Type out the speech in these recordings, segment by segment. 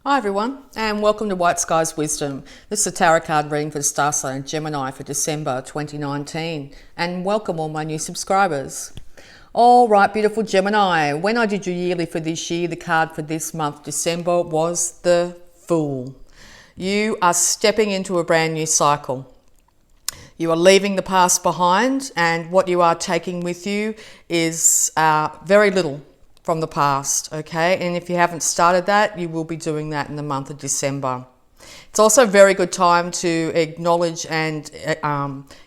Hi everyone, and welcome to Whiteskys Wisdom. This is a tarot card reading for the star sign Gemini for December 2019, and welcome all my new subscribers. All right, beautiful Gemini, when I did your yearly for this year, the card for this month, December, was the Fool. You are stepping into a brand new cycle. You are leaving the past behind, and what you are taking with you is very little from the past, okay? And if you haven't started that, you will be doing that in the month of December. It's also a very good time to acknowledge and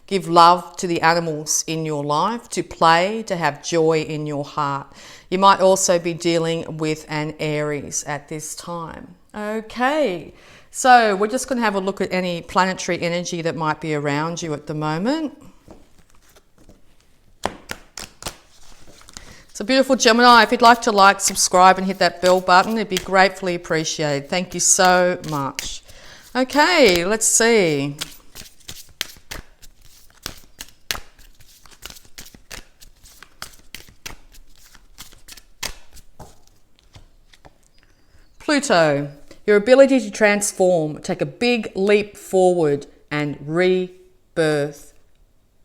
give love to the animals in your life, to play, to have joy in your heart. You might also be dealing with an Aries at this time. Okay, so we're just going to have a look at any planetary energy that might be around you at the moment. So beautiful Gemini, if you'd like to like, subscribe and hit that bell button, it'd be gratefully appreciated. Thank you so much. Okay, let's see. Pluto, your ability to transform, take a big leap forward and rebirth.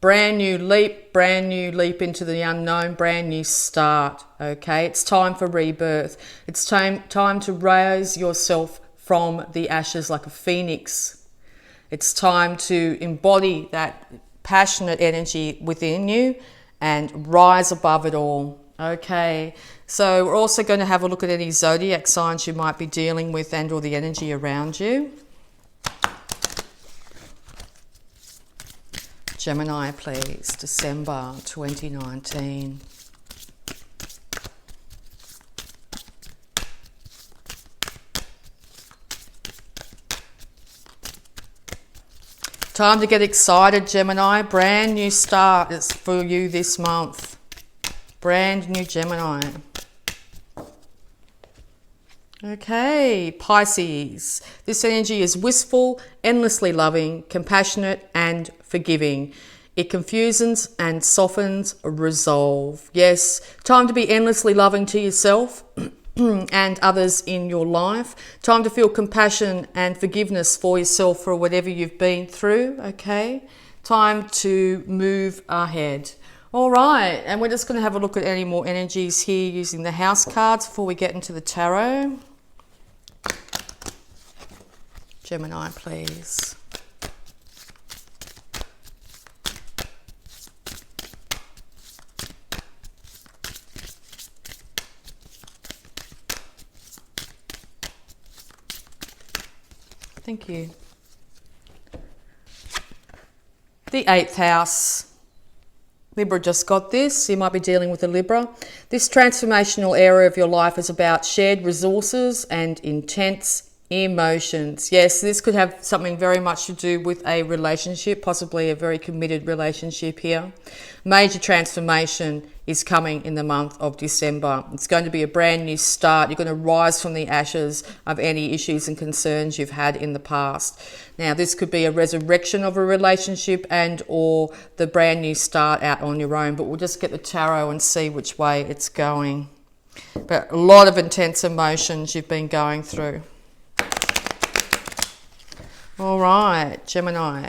Brand new leap into the unknown, brand new start, okay? It's time for rebirth. It's time to raise yourself from the ashes like a phoenix. It's time to embody that passionate energy within you and rise above it all, okay? So we're also going to have a look at any zodiac signs you might be dealing with and or the energy around you. Gemini, please, December 2019. Time to get excited, Gemini. Brand new start is for you this month. Brand new Gemini. Okay, Pisces. This energy is wistful, endlessly loving, compassionate and forgiving. It confuses and softens resolve. Yes, time to be endlessly loving to yourself and others in your life. Time to feel compassion and forgiveness for yourself for whatever you've been through, okay? Time to move ahead. All right, and we're just going to have a look at any more energies here using the house cards before we get into the tarot. Gemini, please. Thank you. The 8th house. Libra just got this. You might be dealing with a Libra. This transformational area of your life is about shared resources and intense emotions. Yes, this could have something very much to do with a relationship, possibly a very committed relationship here. Major transformation is coming in the month of December. It's going to be a brand new start. You're going to rise from the ashes of any issues and concerns you've had in the past. Now, this could be a resurrection of a relationship and or the brand new start out on your own, but we'll just get the tarot and see which way it's going. But a lot of intense emotions you've been going through. All right, Gemini.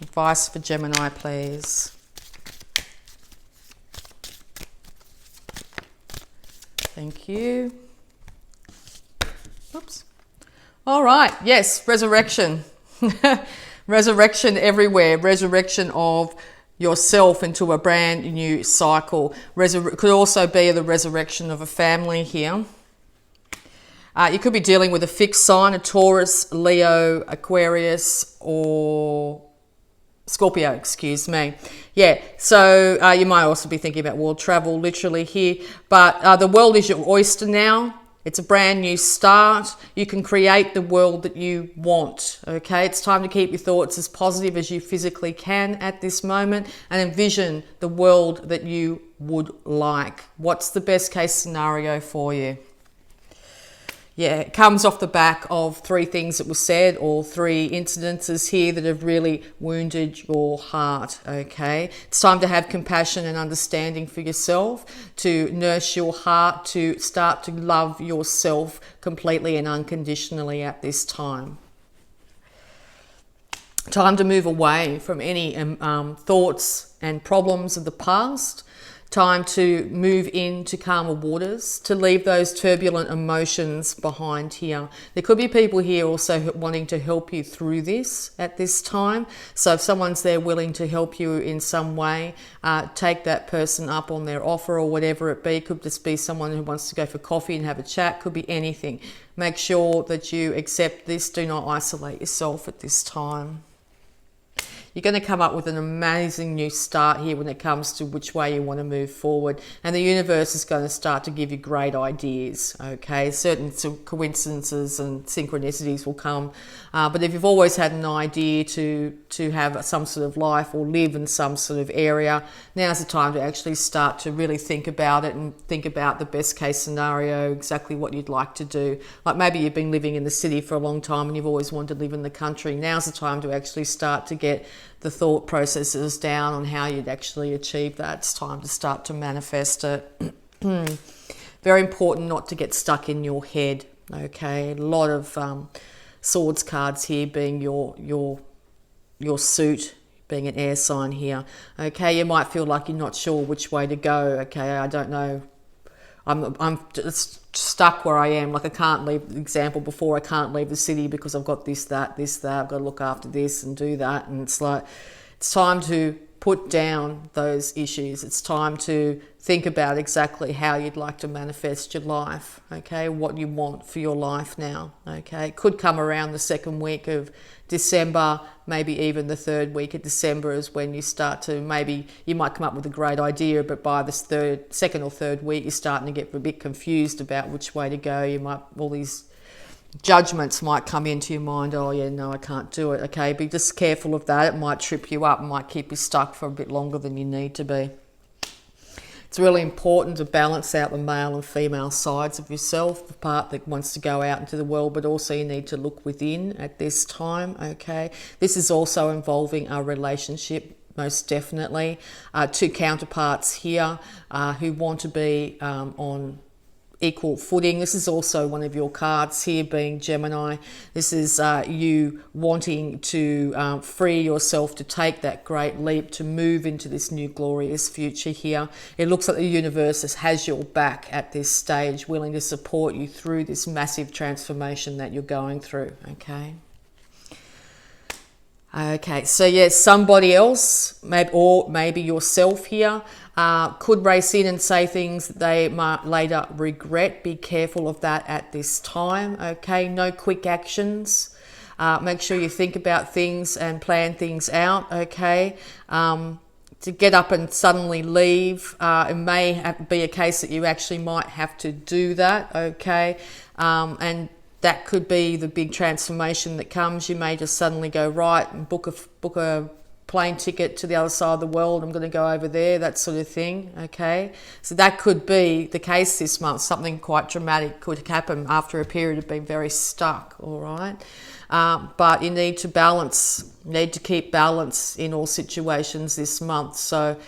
Advice for Gemini, please. Thank you. Oops. All right, yes, resurrection. Resurrection everywhere. Resurrection of yourself into a brand new cycle. Could also be the resurrection of a family here. You could be dealing with a fixed sign, a Taurus, Leo, Aquarius, or Scorpio, excuse me. Yeah, so you might also be thinking about world travel literally here, but the world is your oyster now. It's a brand new start. You can create the world that you want, okay? It's time to keep your thoughts as positive as you physically can at this moment and envision the world that you would like. What's the best case scenario for you? Yeah, it comes off the back of 3 things that were said, or 3 incidences here that have really wounded your heart, okay? It's time to have compassion and understanding for yourself, to nurse your heart, to start to love yourself completely and unconditionally at this time. Time to move away from any thoughts and problems of the past. Time to move into calmer waters, to leave those turbulent emotions behind here. There could be people here also wanting to help you through this at this time. So if someone's there willing to help you in some way, take that person up on their offer or whatever it be. Could just be someone who wants to go for coffee and have a chat. Could be anything. Make sure that you accept this. Do not isolate yourself at this time. You're going to come up with an amazing new start here when it comes to which way you want to move forward. And the universe is going to start to give you great ideas, okay? Certain coincidences and synchronicities will come. But if you've always had an idea to have some sort of life or live in some sort of area, now's the time to actually start to really think about it and think about the best case scenario, exactly what you'd like to do. Like maybe you've been living in the city for a long time and you've always wanted to live in the country. Now's the time to actually start to get the thought processes down on how you'd actually achieve that. It's time to start to manifest it. Very important not to get stuck in your head, okay? A lot of swords cards here being your suit, being an air sign here, okay? You might feel like you're not sure which way to go, okay? I don't know. I'm just stuck where I am. Like I can't leave, the example before, I can't leave the city because I've got this, that, I've got to look after this and do that. And it's like, it's time to put down those issues. It's time to think about exactly how you'd like to manifest your life, okay? What you want for your life now, okay? It could come around the 2nd week of December, maybe even the 3rd week of December is when you start to, maybe you might come up with a great idea, but by the 2nd or 3rd week, you're starting to get a bit confused about which way to go. You might, all these judgments might come into your mind. Oh yeah, no, I can't do it. Okay, be just careful of that. It might trip you up, it might keep you stuck for a bit longer than you need to be. It's really important to balance out the male and female sides of yourself, the part that wants to go out into the world, but also you need to look within at this time, okay? This is also involving a relationship, most definitely. 2 counterparts here who want to be on equal footing. This is also one of your cards here being Gemini. This is you wanting to free yourself to take that great leap, to move into this new glorious future here. It looks like the universe has your back at this stage, willing to support you through this massive transformation that you're going through, okay? Okay, so yes, somebody else, maybe yourself here, could race in and say things that they might later regret. Be careful of that at this time, okay? No quick actions. Make sure you think about things and plan things out, okay? To get up and suddenly leave, it may be a case that you actually might have to do that, okay? And that could be the big transformation that comes. You may just suddenly go, right, and book a plane ticket to the other side of the world. I'm going to go over there, that sort of thing, okay? So that could be the case this month. Something quite dramatic could happen after a period of being very stuck, all right? But you need to balance, need to keep balance in all situations this month. So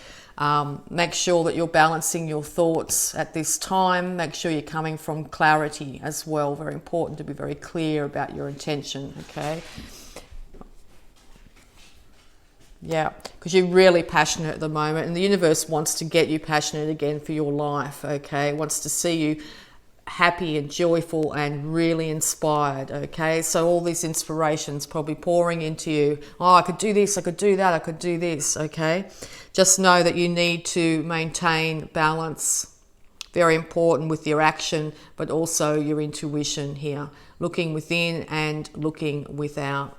make sure that you're balancing your thoughts at this time. Make sure you're coming from clarity as well. Very important to be very clear about your intention, okay? Yeah, because you're really passionate at the moment, and the universe wants to get you passionate again for your life, okay? It wants to see you happy and joyful and really inspired, okay? So all these inspirations probably pouring into you. Oh, I could do this, I could do that, I could do this, okay? Just know that you need to maintain balance. Very important with your action, but also your intuition here. Looking within and looking without.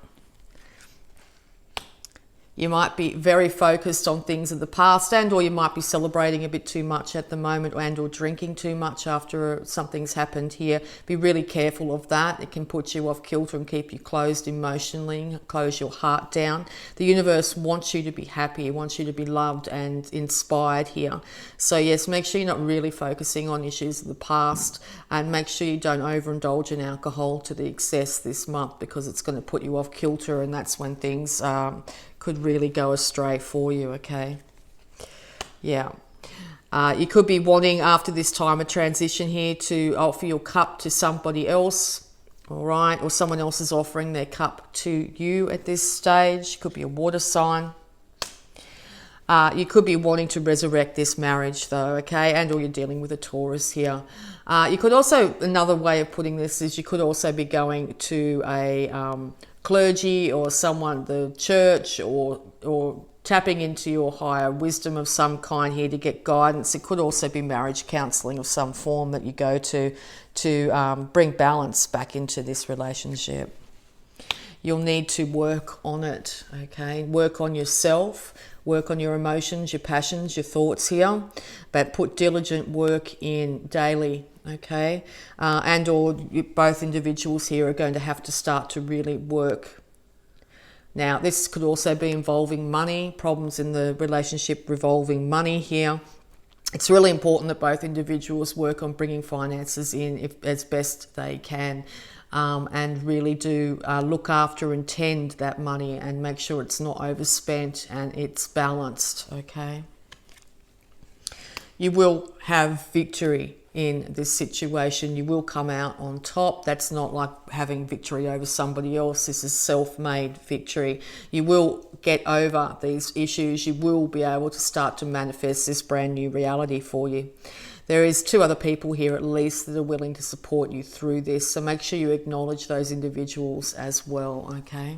You might be very focused on things of the past, and or you might be celebrating a bit too much at the moment, and or drinking too much after something's happened here. Be really careful of that. It can put you off kilter and keep you closed emotionally, close your heart down. The universe wants you to be happy, wants you to be loved and inspired here. So yes, make sure you're not really focusing on issues of the past, and make sure you don't overindulge in alcohol to the excess this month, because it's going to put you off kilter, and that's when things could really go astray for you, okay? Yeah. You could be wanting, after this time of transition here, to offer your cup to somebody else, all right? Or someone else is offering their cup to you at this stage. Could be a water sign. You could be wanting to resurrect this marriage though, okay? And or you're dealing with a Taurus here. You could also, another way of putting this is you could also be going to a clergy or someone, the church, or tapping into your higher wisdom of some kind here to get guidance. It could also be marriage counselling of some form that you go to bring balance back into this relationship. You'll need to work on it, okay? Work on yourself, work on your emotions, your passions, your thoughts here, but put diligent work in daily, okay? And or both individuals here are going to have to start to really work. Now, this could also be involving money, problems in the relationship revolving money here. It's really important that both individuals work on bringing finances in as best they can, and really do look after and tend that money and make sure it's not overspent and it's balanced, okay? You will have victory in this situation. You will come out on top. That's not like having victory over somebody else. This is self-made victory. You will get over these issues. You will be able to start to manifest this brand new reality for you. There is 2 other people here at least that are willing to support you through this. So make sure you acknowledge those individuals as well, okay?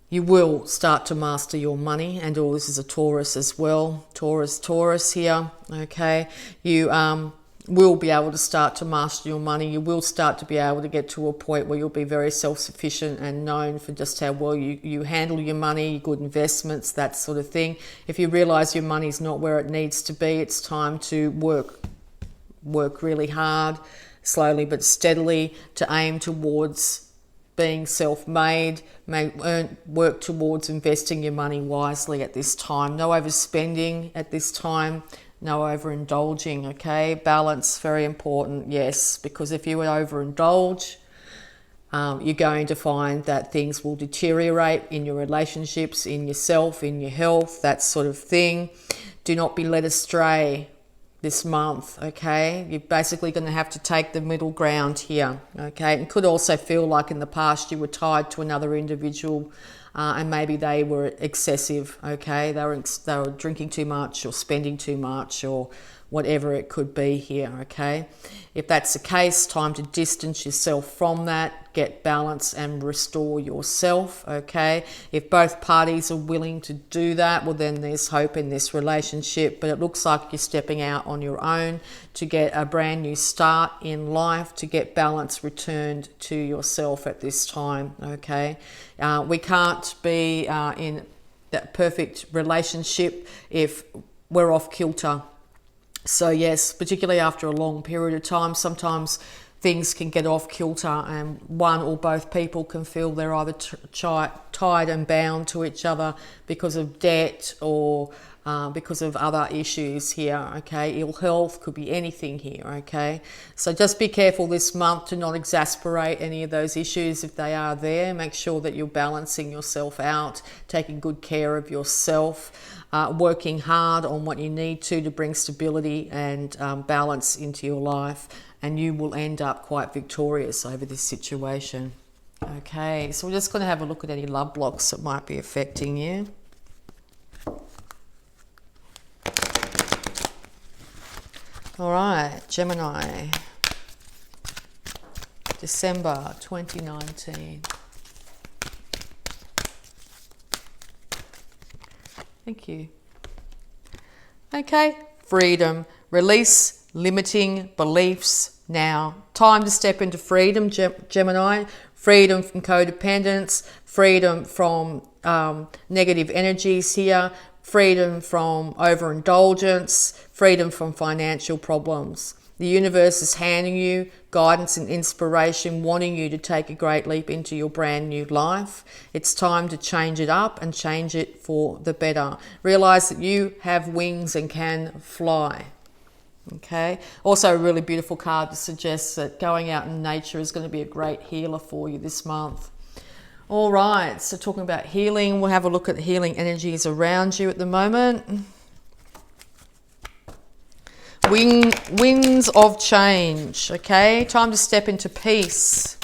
You will start to master your money, and all this is a Taurus as well. Taurus here, okay? You will be able to start to master your money. You will start to be able to get to a point where you'll be very self-sufficient and known for just how well you handle your money, good investments, that sort of thing. If you realize your money's not where it needs to be, it's time to work really hard, slowly but steadily, to aim towards being self-made, work towards investing your money wisely at this time. No overspending at this time. No overindulging, okay? Balance, very important, yes, because if you overindulge, you're going to find that things will deteriorate in your relationships, in yourself, in your health, that sort of thing. Do not be led astray this month, okay? You're basically going to have to take the middle ground here, okay? It could also feel like in the past you were tied to another individual, and maybe they were excessive, okay? They were drinking too much or spending too much or whatever it could be here, okay? If that's the case, time to distance yourself from that, get balance and restore yourself, okay? If both parties are willing to do that, well then there's hope in this relationship, but it looks like you're stepping out on your own to get a brand new start in life, to get balance returned to yourself at this time, okay? We can't be in that perfect relationship if we're off kilter. So yes, particularly after a long period of time, sometimes things can get off kilter and one or both people can feel they're either tied and bound to each other because of debt or because of other issues here, okay? Ill health, could be anything here, okay? So just be careful this month to not exasperate any of those issues if they are there. Make sure that you're balancing yourself out, taking good care of yourself, working hard on what you need to bring stability and balance into your life, and you will end up quite victorious over this situation. Okay, so we're just going to have a look at any love blocks that might be affecting you. All right, Gemini, December 2019. Thank you. Okay, freedom, release limiting beliefs now. Time to step into freedom, Gemini. Freedom from codependence, freedom from negative energies here, freedom from overindulgence, freedom from financial problems. The universe is handing you guidance and inspiration, wanting you to take a great leap into your brand new life. It's time to change it up and change it for the better. Realize that you have wings and can fly. Okay. Also a really beautiful card that suggests that going out in nature is going to be a great healer for you this month. All right, so talking about healing, we'll have a look at the healing energies around you at the moment. Winds of change, okay? Time to step into peace.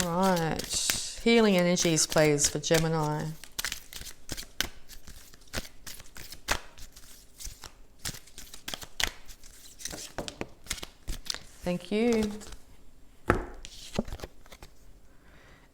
All right, healing energies, please, for Gemini. Thank you.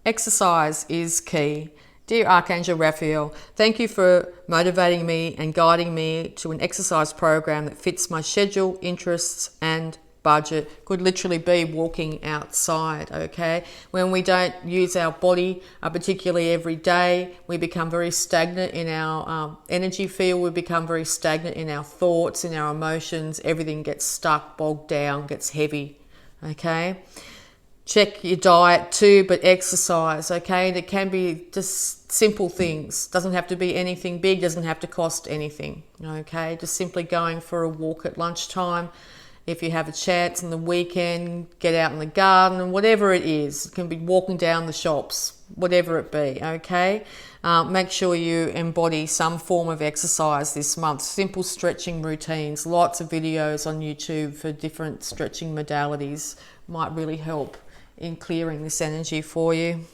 Exercise is key. Dear Archangel Raphael, thank you for motivating me and guiding me to an exercise program that fits my schedule, interests and budget. Could literally be walking outside, okay? When we don't use our body, particularly every day, we become very stagnant in our energy field. We become very stagnant in our thoughts, in our emotions. Everything gets stuck, bogged down, gets heavy, okay? Check your diet too, but exercise, okay? And it can be just simple things. Doesn't have to be anything big, doesn't have to cost anything, okay? Just simply going for a walk at lunchtime. If you have a chance on the weekend, get out in the garden, and whatever it is. It can be walking down the shops, whatever it be, okay? Make sure you embody some form of exercise this month. Simple stretching routines, lots of videos on YouTube for different stretching modalities might really help in clearing this energy for you.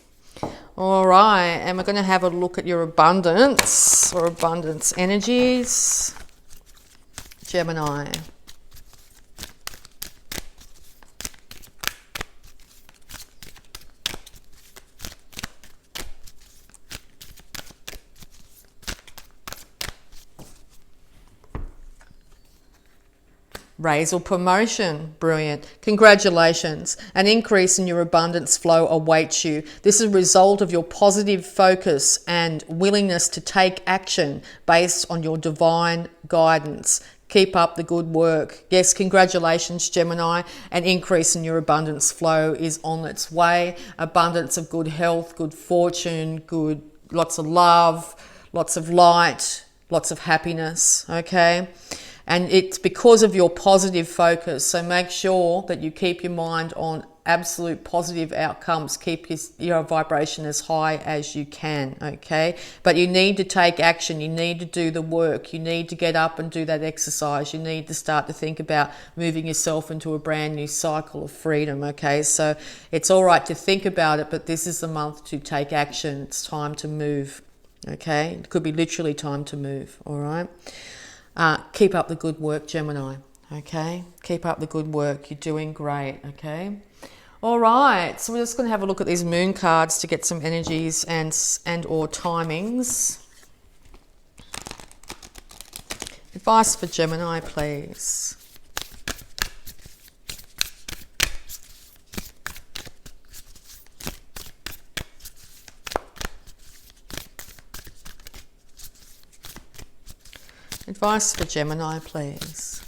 All right, and we're going to have a look at your abundance or abundance energies. Gemini. Raise or promotion, brilliant. Congratulations. An increase in your abundance flow awaits you. This is a result of your positive focus and willingness to take action based on your divine guidance. Keep up the good work. Yes, congratulations, Gemini. An increase in your abundance flow is on its way. Abundance of good health, good fortune, lots of love, lots of light, lots of happiness, okay? And it's because of your positive focus. So make sure that you keep your mind on absolute positive outcomes. Keep your vibration as high as you can, okay? But you need to take action. You need to do the work. You need to get up and do that exercise. You need to start to think about moving yourself into a brand new cycle of freedom, okay? So it's all right to think about it, but this is the month to take action. It's time to move, okay? It could be literally time to move, all right? Keep up the good work, Gemini, okay? Keep up the good work. You're doing great, okay? All right, so we're just going to have a look at these moon cards to get some energies and or timings. Advice for Gemini, please. Advice for Gemini, please.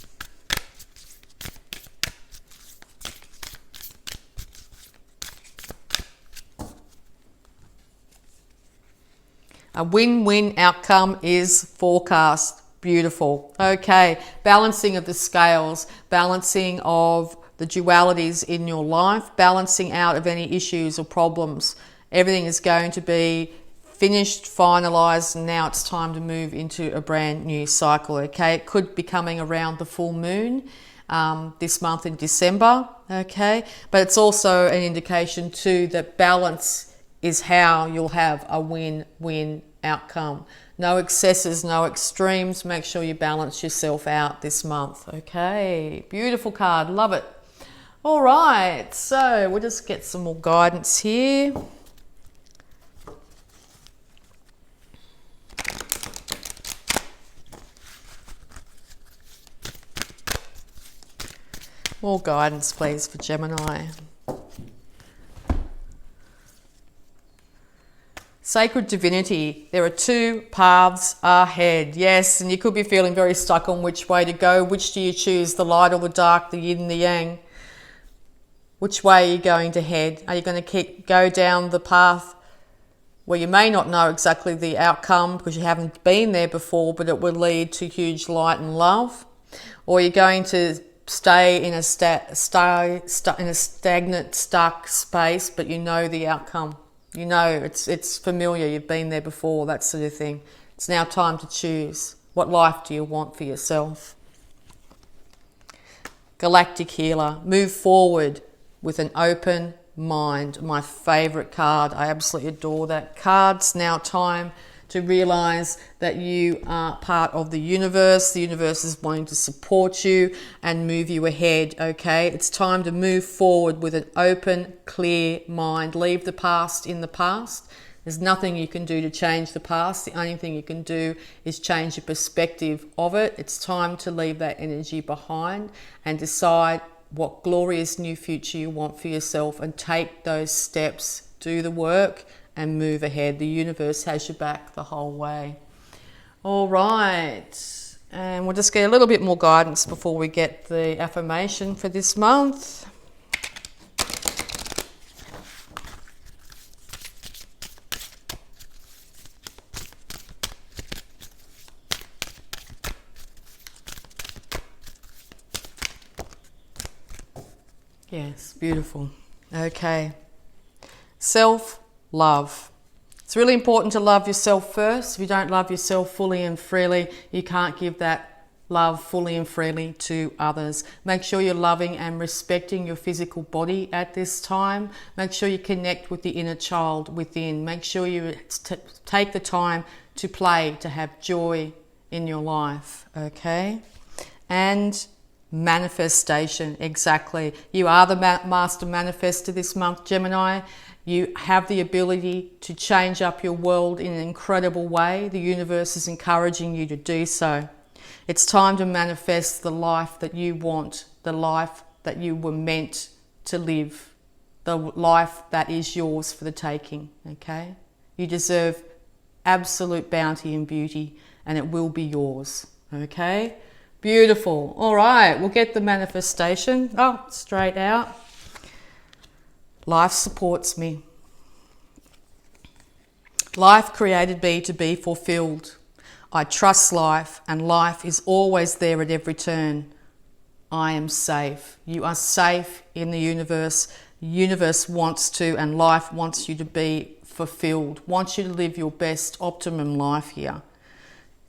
A win-win outcome is forecast. Beautiful. Okay, balancing of the scales, balancing of the dualities in your life, balancing out of any issues or problems. Everything is going to be finished, finalized, and now it's time to move into a brand new cycle, okay? It could be coming around the full moon this month in December, okay? But it's also an indication too that balance is how you'll have a win-win outcome. No excesses, no extremes. Make sure you balance yourself out this month, okay? Beautiful card, love it. All right, so we'll just get some more guidance here. More guidance, please, for Gemini. Sacred divinity, there are two paths ahead. Yes, and you could be feeling very stuck on which way to go. Which do you choose, the light or the dark, the yin and the yang? Which way are you going to head? Are you going to go down the path where you may not know exactly the outcome because you haven't been there before, but it will lead to huge light and love? Or are you going to stay in a stagnant, stuck space, but you know the outcome? You know, it's familiar, you've been there before, that sort of thing. It's now time to choose. What life do you want for yourself? Galactic Healer, move forward with an open mind. My favourite card. I absolutely adore that card. It's now time to realise that you are part of the universe. The universe is wanting to support you and move you ahead, okay? It's time to move forward with an open, clear mind. Leave the past in the past. There's nothing you can do to change the past. The only thing you can do is change your perspective of it. It's time to leave that energy behind and decide what glorious new future you want for yourself and take those steps, do the work, and move ahead. The universe has your back the whole way. All right. And we'll just get a little bit more guidance before we get the affirmation for this month. Yes, beautiful. Okay. Self-love. It's really important to love yourself first. If you don't love yourself fully and freely, you can't give that love fully and freely to others. Make sure you're loving and respecting your physical body at this time. Make sure you connect with the inner child within. Make sure you take the time to play, to have joy in your life, okay? And manifestation, exactly. You are the master manifestor this month, Gemini. You have the ability to change up your world in an incredible way. The universe is encouraging you to do so. It's time to manifest the life that you want, the life that you were meant to live, the life that is yours for the taking, okay? You deserve absolute bounty and beauty, and it will be yours, okay? Beautiful. All right, we'll get the manifestation. Oh, straight out. Life supports me. Life created me to be fulfilled. I trust life, and life is always there at every turn. I am safe. You are safe in the universe. The universe wants to, and life wants you to be fulfilled, wants you to live your best optimum life here.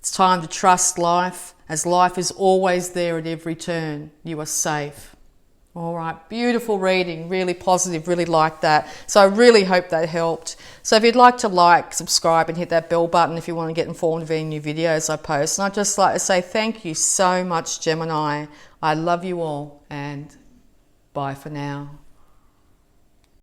It's time to trust life, as life is always there at every turn. You are safe. All right, beautiful reading, really positive, really like that. So I really hope that helped. So if you'd like to like, subscribe and hit that bell button if you want to get informed of any new videos I post. And I'd just like to say thank you so much, Gemini. I love you all, and bye for now.